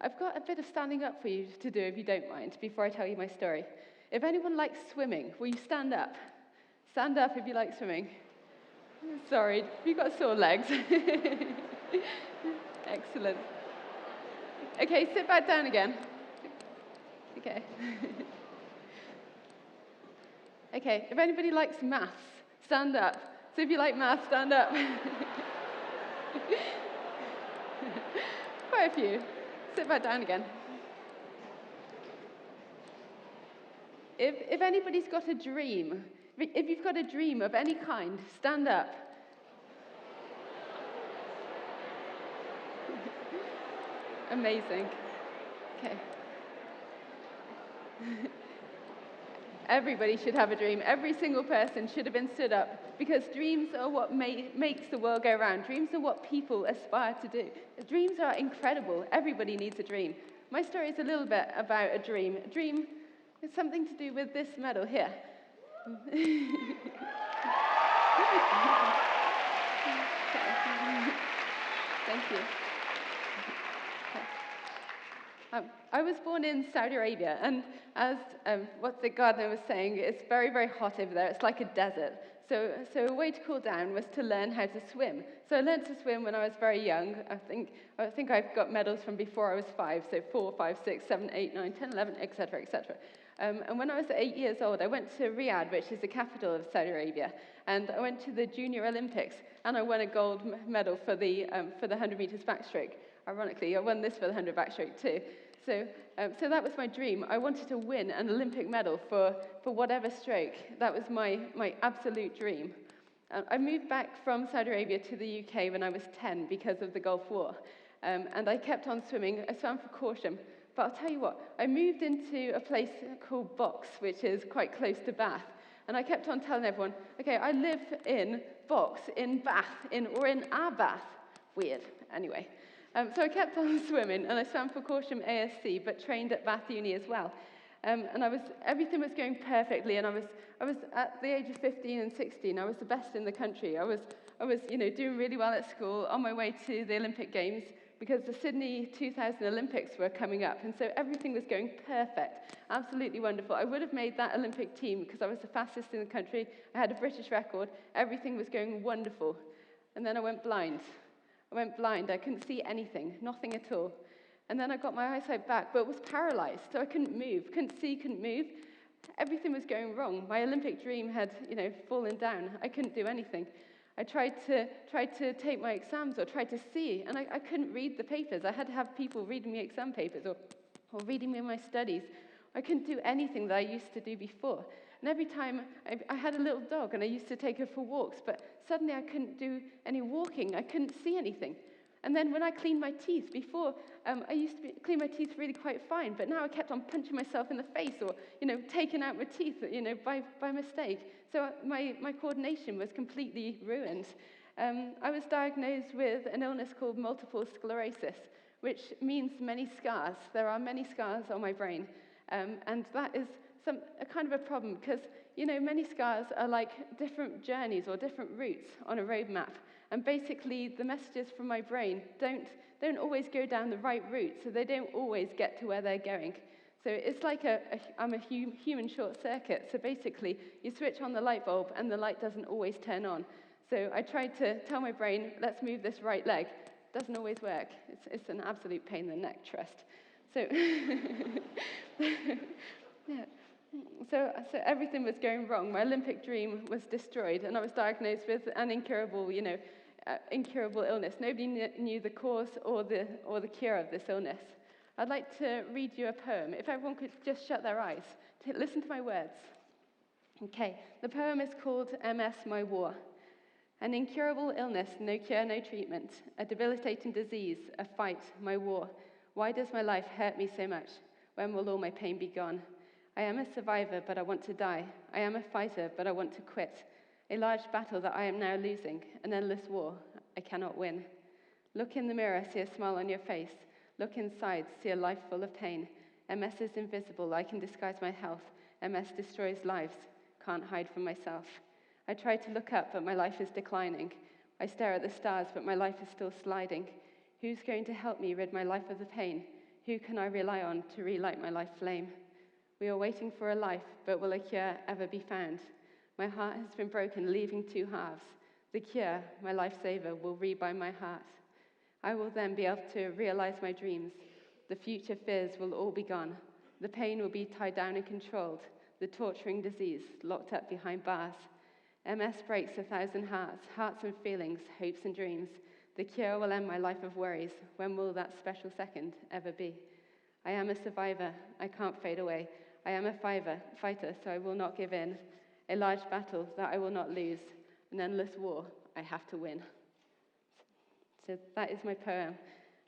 I've got a bit of standing up for you to do, if you don't mind, before I tell you my story. If anyone likes swimming, will you stand up? Stand up if you like swimming. Sorry, you've got sore legs. Excellent. Okay, sit back down again. Okay. Okay, if anybody likes maths, stand up. So if you like maths, stand up. Quite a few. Sit back down again. If anybody's got a dream, if you've got a dream of any kind, stand up. Amazing. Okay. Everybody should have a dream. Every single person should have been stood up, because dreams are what makes the world go round. Dreams are what people aspire to do. Dreams are incredible. Everybody needs a dream. My story is a little bit about a dream. A dream is something to do with this medal here. Thank you. I was born in Saudi Arabia, and as what the gardener was saying, it's very, very hot over there. It's like a desert. So a way to cool down was to learn how to swim. So I learned to swim when I was very young. I think I've got medals from before I was 5, so 4, 5, 6, 7, 8, 9, 10, 11, etc., etc. And when I was 8 years old, I went to Riyadh, which is the capital of Saudi Arabia, and I went to the Junior Olympics, and I won a gold medal for the 100 meters backstroke. Ironically, I won this for the 100 backstroke too. So that was my dream. I wanted to win an Olympic medal for whatever stroke. That was my absolute dream. I moved back from Saudi Arabia to the UK when I was 10 because of the Gulf War. And I kept on swimming. I swam for Corsham. But I'll tell you what, I moved into a place called Box, which is quite close to Bath. And I kept on telling everyone, okay, I live in Box, in Bath, or in our Bath. Weird. Anyway. So I kept on swimming, and I swam for Corsham ASC, but trained at Bath Uni as well. And everything was going perfectly, and I was at the age of 15 and 16, I was the best in the country. I was doing really well at school, on my way to the Olympic Games, because the Sydney 2000 Olympics were coming up, and so everything was going perfect, absolutely wonderful. I would have made that Olympic team because I was the fastest in the country. I had a British record. Everything was going wonderful. And then I went blind. I couldn't see anything, nothing at all. And then I got my eyesight back, but was paralyzed, so I couldn't move, couldn't see, couldn't move. Everything was going wrong. My Olympic dream had, fallen down. I couldn't do anything. I tried to take my exams or tried to see, and I couldn't read the papers. I had to have people reading me exam papers or reading me my studies. I couldn't do anything that I used to do before. And every time, I had a little dog, and I used to take her for walks, but suddenly I couldn't do any walking. I couldn't see anything. And then when I cleaned my teeth, before, I used to clean my teeth really quite fine, but now I kept on punching myself in the face or, taking out my teeth, by mistake. So my coordination was completely ruined. I was diagnosed with an illness called multiple sclerosis, which means many scars. There are many scars on my brain, and that is a kind of a problem because, many scars are like different journeys or different routes on a road map. And basically, the messages from my brain don't always go down the right route, so they don't always get to where they're going. So it's like I'm a human short circuit. So basically, you switch on the light bulb, and the light doesn't always turn on. So I tried to tell my brain, let's move this right leg. Doesn't always work. It's an absolute pain in the neck, trust. So, yeah. So everything was going wrong. My Olympic dream was destroyed, and I was diagnosed with an incurable illness. Nobody knew the cause or the cure of this illness. I'd like to read you a poem. If everyone could just shut their eyes, listen to my words. Okay, the poem is called MS, My War. An incurable illness, no cure, no treatment. A debilitating disease, a fight, my war. Why does my life hurt me so much? When will all my pain be gone? I am a survivor, but I want to die. I am a fighter, but I want to quit. A large battle that I am now losing, an endless war I cannot win. Look in the mirror, see a smile on your face. Look inside, see a life full of pain. MS is invisible, I can disguise my health. MS destroys lives, can't hide from myself. I try to look up, but my life is declining. I stare at the stars, but my life is still sliding. Who's going to help me rid my life of the pain? Who can I rely on to relight my life flame? We are waiting for a life, but will a cure ever be found? My heart has been broken, leaving two halves. The cure, my lifesaver, will rebind my heart. I will then be able to realize my dreams. The future fears will all be gone. The pain will be tied down and controlled. The torturing disease locked up behind bars. MS breaks 1,000 hearts, hearts and feelings, hopes and dreams. The cure will end my life of worries. When will that special second ever be? I am a survivor. I can't fade away. I am a fighter, so I will not give in. A large battle that I will not lose. An endless war I have to win. So that is my poem,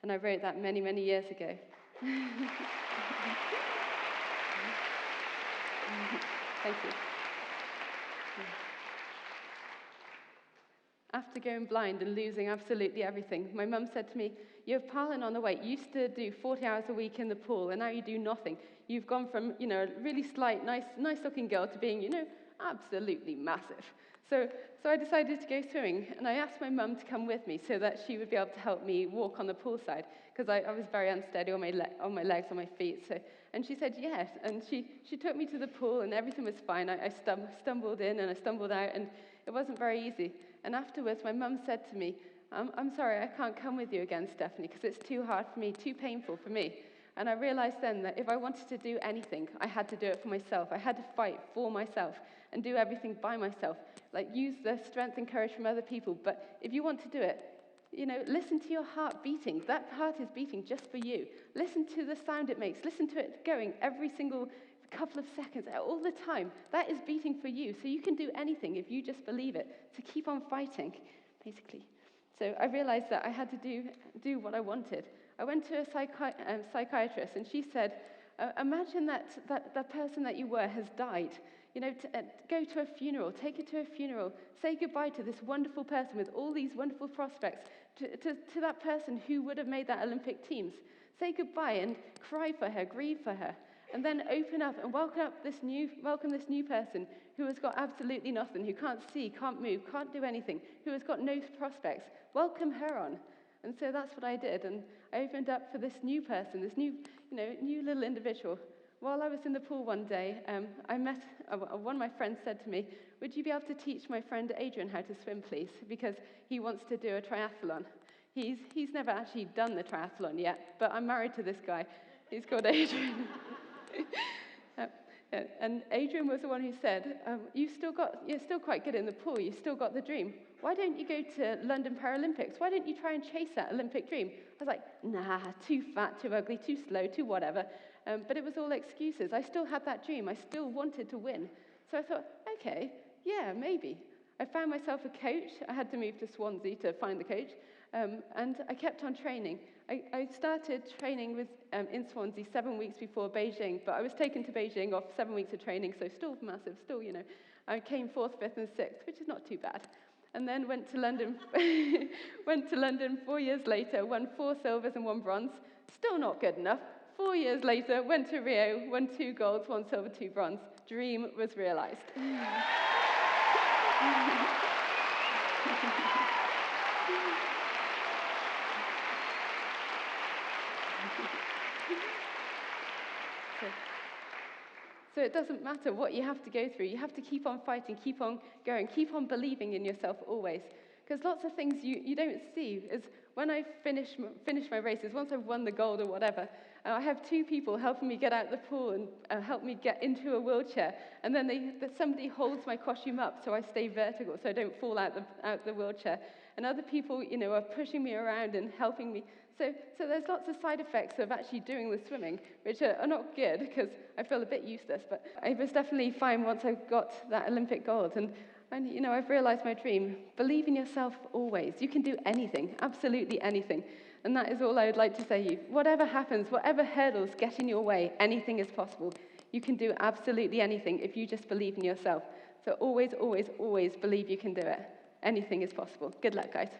and I wrote that many, many years ago. Thank you. After going blind and losing absolutely everything, my mum said to me, "You're piling on the weight. You used to do 40 hours a week in the pool, and now you do nothing. You've gone from, a really slight, nice-looking girl to being, absolutely massive." So I decided to go swimming, and I asked my mum to come with me so that she would be able to help me walk on the poolside, because I was very unsteady on my legs, on my feet. And she said yes, and she took me to the pool, and everything was fine. I stumbled in and I stumbled out, and it wasn't very easy. And afterwards, my mum said to me, I'm sorry, I can't come with you again, Stephanie, because it's too hard for me, too painful for me. And I realized then that if I wanted to do anything, I had to do it for myself. I had to fight for myself and do everything by myself, like use the strength and courage from other people. But if you want to do it, listen to your heart beating. That heart is beating just for you. Listen to the sound it makes. Listen to it going every single couple of seconds, all the time. That is beating for you. So you can do anything if you just believe it. So keep on fighting, basically. So I realized that I had to do what I wanted. I went to a psychiatrist, and she said, imagine that person that you were has died. Go to a funeral, take her to a funeral, say goodbye to this wonderful person with all these wonderful prospects, to that person who would have made that Olympic teams. Say goodbye and cry for her, grieve for her, and then open up and welcome this new person who has got absolutely nothing, who can't see, can't move, can't do anything, who has got no prospects. Welcome her on. And so that's what I did, and I opened up for this new person, this new little individual. While I was in the pool one day, I met, one of my friends said to me, "Would you be able to teach my friend Adrian how to swim, please? Because he wants to do a triathlon." He's never actually done the triathlon yet, but I'm married to this guy. He's called Adrian. And Adrian was the one who said, you're still quite good in the pool, you've still got the dream. Why don't you go to London Paralympics? Why don't you try and chase that Olympic dream? I was like, nah, too fat, too ugly, too slow, too whatever. But it was all excuses. I still had that dream. I still wanted to win. So I thought, okay, yeah, maybe. I found myself a coach. I had to move to Swansea to find the coach. And I kept on training. I started training in Swansea 7 weeks before Beijing, but I was taken to Beijing off 7 weeks of training, so still massive, still, I came 4th, 5th, and 6th, which is not too bad. And then went to London 4 years later, won 4 silvers and 1 bronze. Still not good enough. 4 years later, went to Rio, won 2 golds, 1 silver, 2 bronze. Dream was realized. So it doesn't matter what you have to go through. You have to keep on fighting, keep on going, keep on believing in yourself always. Because lots of things you don't see is when I finish my races, once I've won the gold or whatever, I have 2 people helping me get out the pool and help me get into a wheelchair. And then somebody holds my costume up so I stay vertical, so I don't fall out the wheelchair. And other people, are pushing me around and helping me. So there's lots of side effects of actually doing the swimming, which are not good because I feel a bit useless. But I was definitely fine once I got that Olympic gold. And I've realized my dream. Believe in yourself always. You can do anything, absolutely anything. And that is all I would like to say to you. Whatever happens, whatever hurdles get in your way, anything is possible. You can do absolutely anything if you just believe in yourself. So always, always, always believe you can do it. Anything is possible. Good luck, guys.